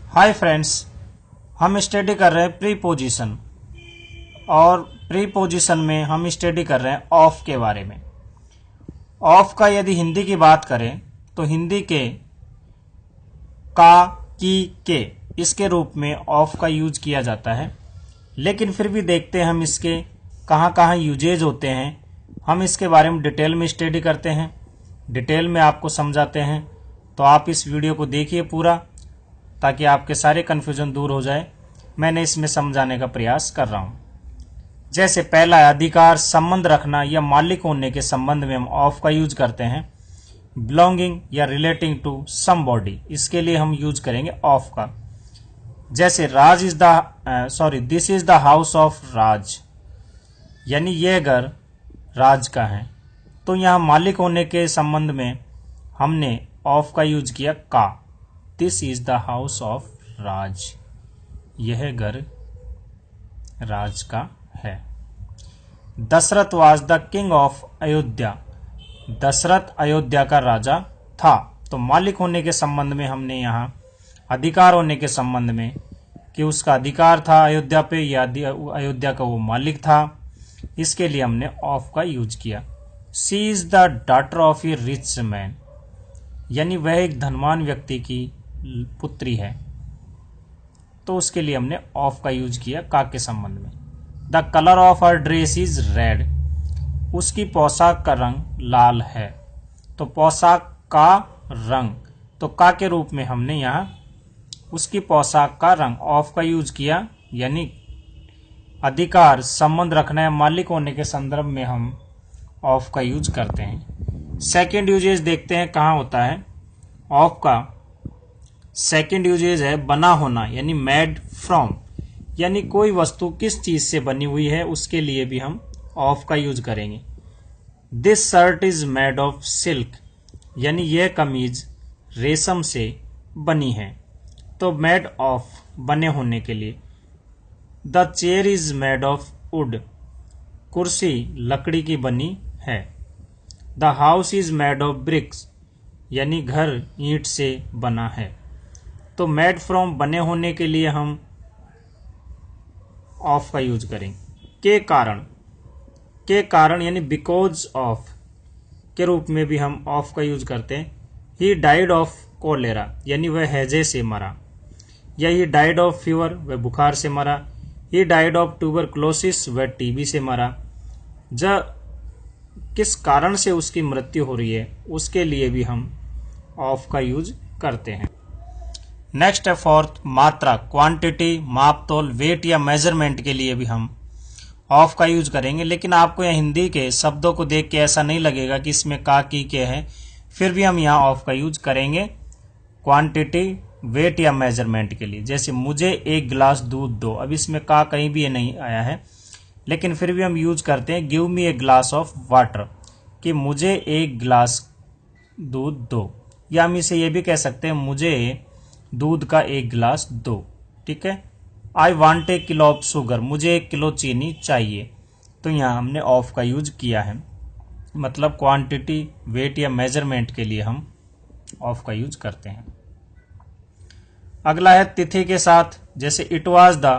Hi friends, हम study कर रहे हैं प्रीपोजिशन और प्रीपोजिशन में हम स्टडी कर रहे हैं ऑफ के बारे में। ऑफ का यदि हिंदी की बात करें तो हिंदी के का, की, के इसके रूप में ऑफ का यूज किया जाता है, लेकिन फिर भी देखते हैं हम इसके कहाँ कहाँ यूजेज होते हैं। हम इसके बारे में डिटेल में स्टडी करते हैं, डिटेल में आपको समझाते हैं। तो आप इस वीडियो को देखिए पूरा, ताकि आपके सारे कन्फ्यूजन दूर हो जाए। मैंने इसमें समझाने का प्रयास कर रहा हूँ। जैसे पहला है अधिकार, संबंध रखना या मालिक होने के संबंध में हम ऑफ का यूज करते हैं। बिलोंगिंग या रिलेटिंग टू समबॉडी, इसके लिए हम यूज करेंगे ऑफ का। जैसे Raj is the this is the house of Raj, यानी यह घर राज का है। तो यहाँ मालिक होने के संबंध में हमने ऑफ का यूज किया का। This is the house of Raj, यह घर राज का है। Dashrath was the king of Ayodhya, Dashrath Ayodhya का राजा था। तो मालिक होने के संबंध में हमने यहाँ अधिकार होने के संबंध में कि उसका अधिकार था अयोध्या पे या अयोध्या का वो मालिक था, इसके लिए हमने ऑफ का यूज किया। She is the daughter of A rich man, यानी वह एक धनवान व्यक्ति की पुत्री है। तो उसके लिए हमने ऑफ का यूज किया का के संबंध में। The colour of her dress is red, उसकी पोशाक का रंग लाल है। तो पोशाक का रंग, तो का के रूप में हमने यहाँ उसकी पोशाक का रंग ऑफ का यूज किया, यानी अधिकार, संबंध रखना या मालिक होने के संदर्भ में हम ऑफ का यूज करते हैं। सेकेंड यूजेज देखते हैं कहाँ होता है ऑफ का। सेकेंड यूजेज है बना होना, यानी मेड फ्रॉम, यानी कोई वस्तु किस चीज से बनी हुई है उसके लिए भी हम ऑफ का यूज करेंगे। This shirt is made of silk, यानी यह कमीज रेशम से बनी है। तो मेड ऑफ, बने होने के लिए। The chair is made of would, कुर्सी लकड़ी की बनी है। The house is made of BRICS, यानी घर ईंट से बना है। तो मेड फ्रॉम, बने होने के लिए हम ऑफ का यूज करेंगे। के कारण, के कारण यानी बिकॉज ऑफ के रूप में भी हम ऑफ का यूज करते हैं। ही डाइड ऑफ कोलेरा, यानी वह हैजे से मरा। या ही डाइड ऑफ फीवर, वह बुखार से मरा। ही डाइड ऑफ ट्यूबरक्लोसिस, वह टीबी से मरा। जब किस कारण से उसकी मृत्यु हो रही है उसके लिए भी हम ऑफ का यूज करते हैं। नेक्स्ट है फोर्थ, मात्रा, क्वांटिटी, माप तोल, वेट या मेजरमेंट के लिए भी हम ऑफ का यूज करेंगे। लेकिन आपको यहाँ हिंदी के शब्दों को देख के ऐसा नहीं लगेगा कि इसमें का, की, के है, फिर भी हम यहाँ ऑफ का यूज करेंगे क्वांटिटी, वेट या मेजरमेंट के लिए। जैसे मुझे एक गिलास दूध दो, अब इसमें का कहीं भी नहीं आया है, लेकिन फिर भी हम यूज करते हैं give me a glass of water, कि मुझे एक गिलास दूध दो। या हम इसे ये भी कह सकते हैं मुझे दूध का एक गिलास दो। ठीक है। I want a kilo of sugar, मुझे 1 किलो चीनी चाहिए। तो यहाँ हमने ऑफ का यूज किया है, मतलब क्वांटिटी, वेट या मेजरमेंट के लिए हम ऑफ का यूज करते हैं। अगला है तिथि के साथ। जैसे it was the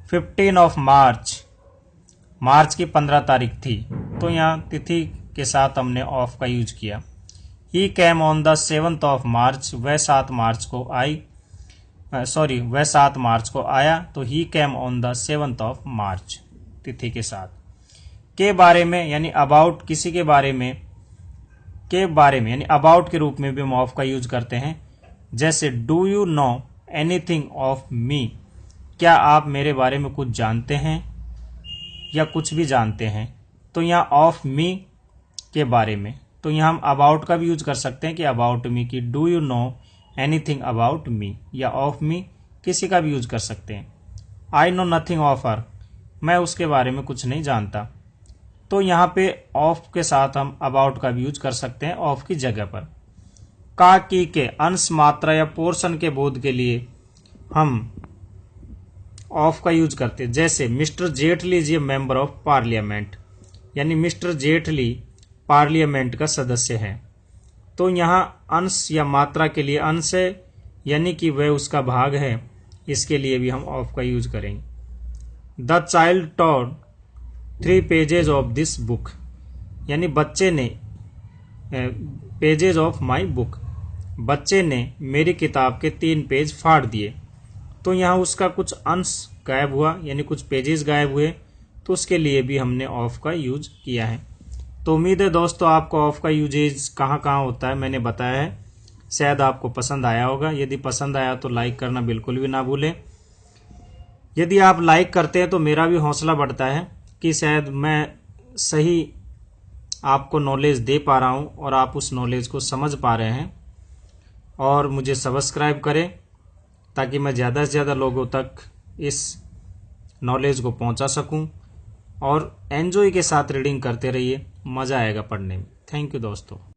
15 of March, मार्च की 15 तारीख थी। तो यहाँ तिथि के साथ हमने ऑफ का यूज किया। ही cam on the 7th of March, वह 7 मार्च को आई, वह 7 मार्च को आया। तो ही cam on the 7th of March, तिथि के साथ। के बारे में यानी अबाउट, किसी के बारे में, के बारे में यानी अबाउट के रूप में भी हम ऑफ का यूज करते हैं। जैसे do you know anything of me, क्या आप मेरे बारे में कुछ जानते हैं या कुछ भी जानते हैं। तो यहाँ ऑफ मी, के बारे में। तो यहाँ हम अबाउट का भी यूज कर सकते हैं कि अबाउट मी, की do you know anything about me, या ऑफ मी किसी का भी यूज कर सकते हैं। I know nothing of her, मैं उसके बारे में कुछ नहीं जानता। तो यहाँ पे ऑफ के साथ हम अबाउट का भी यूज कर सकते हैं ऑफ की जगह पर। का, की, के अंश, मात्रा या पोर्शन के बोध के लिए हम ऑफ का यूज करते हैं। जैसे mister Jaitley is a member of parliament, यानी मिस्टर जेटली पार्लियामेंट का सदस्य है। तो यहाँ अंश या मात्रा के लिए अंश है यानी कि वह उसका भाग है, इसके लिए भी हम ऑफ का यूज करेंगे। The child toured 3 pages of this book, यानी बच्चे ने पेजेज ऑफ माई बुक, बच्चे ने मेरी किताब के 3 पेज फाड़ दिए। तो यहाँ उसका कुछ अंश गायब हुआ, यानी कुछ पेजेस गायब हुए, तो उसके लिए भी हमने ऑफ का यूज किया है। तो उम्मीद है दोस्तों आपको ऑफ का यूजेज कहाँ कहाँ होता है मैंने बताया है, शायद आपको पसंद आया होगा। यदि पसंद आया तो लाइक करना बिल्कुल भी ना भूलें। यदि आप लाइक करते हैं तो मेरा भी हौसला बढ़ता है कि शायद मैं सही आपको नॉलेज दे पा रहा हूँ और आप उस नॉलेज को समझ पा रहे हैं। और मुझे सब्सक्राइब करें ताकि मैं ज़्यादा से ज़्यादा लोगों तक इस नॉलेज को पहुंचा सकूं। और एंजॉय के साथ रीडिंग करते रहिए, मज़ा आएगा पढ़ने में। थैंक यू दोस्तों।